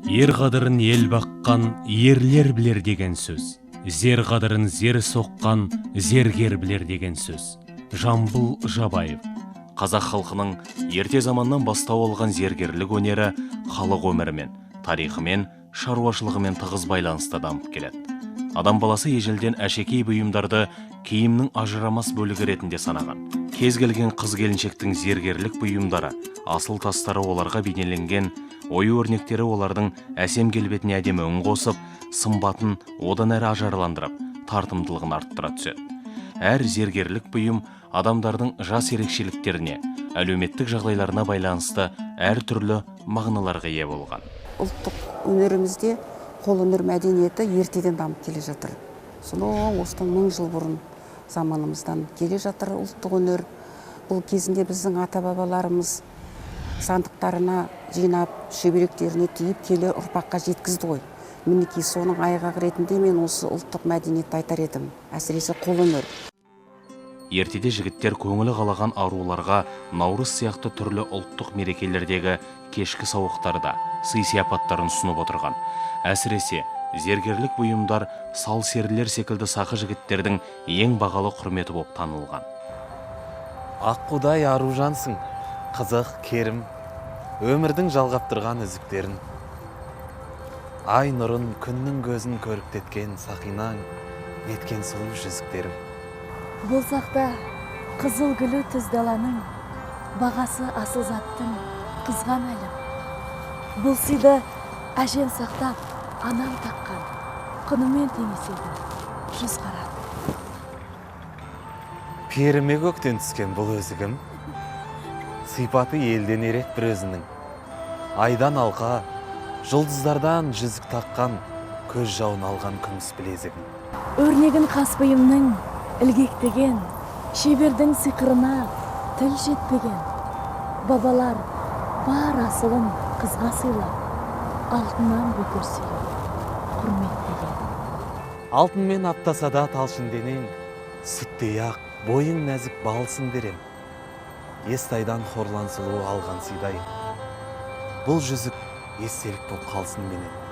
Ер қадірін ел баққан, ерлер білер деген сөз. Зер қадірін зер соққан, зергер білер деген сөз. Жамбыл Жабаев. Қазақ халқының ерте заманнан бастау алған зергерлік өнері халық өмірімен, тарихымен, шаруашылығымен тығыз байланысты дамып келеді. Адам баласы ежелден әшекей бұйымдарды киімнің ажырамас бөлігі ретінде санаған. Кез келген қыз-келіншектің зергерлік бұйымдары, асыл тастары оларға бейнеленген, ою өрнектері олардың әсем келбетіне әдемі үн қосып, сымбатын одан әрі ажарландырып, тартымдылығын арттыра түседі. Әр зергерлік бұйым адамдардың жас ерекшеліктеріне, әлеуметтік жағдайларына байланысты әр түрлі мағыналарға ие болған. Ұлттық өнерімізде қолөнер мәдениеті ертеден дамып келе жатыр. Сонау осыдан 1000 жыл бұрын заманымыздан келе жатыр ұлттық өнер. Бұл кезінде біздің ата-бабаларымыз сандықтарына жинап, шеберектеріне түйіп келе ұрпаққа жеткізді ғой. Мінекей соның айғағы ретінде мен осы ұлттық мәдениетті айтар едім, әсіресе қолөнер. Ертеде жігіттер көңілі қалаған аруларға Наурыз сияқты түрлі ұлттық мерекелердегі кешкі сауықтарда сый-сияпаттарын ұсынып отырған. Әсіресе зергерлік бұйымдар сал-серілер секілді сақы жігіттердің ең бағалы құрметі болып танылған. Аққудай ару жансың, қызық, керім, өмірдің жалғап тұрған үзіктерін. Ай нұрын, күннің көзін көріктеткен сақинаң, неткен сұлу жүзіктерім. Болсақта қызыл гүлі түз даланың, бағасы асыл заттың қызға мәлім. Бұл сыйды әжем сақтап, анам таққан, құнымен теңеседі, жүз қарат. Періме көктен түскен бұл өзігім, сипаты елден ерек бір өзінің. Айдан алқа, жұлдыздардан жүзік таққан, көз жауын алған күміс білезігім. Өрнегін қас бұйымның ілгектеген, шебердің сиқырына тіл жетпеген. Бабалар бар асылын қызға сыйлап, алтыннан бөтер сүйіп, құрметтеген. Алтынмен аптасада талшын денең, сүттей ақ бойың нәзік балсын берем. Естайдан хорлан сұлу алған сыйдай. Бұл жүзік естелік боп қалсын менен.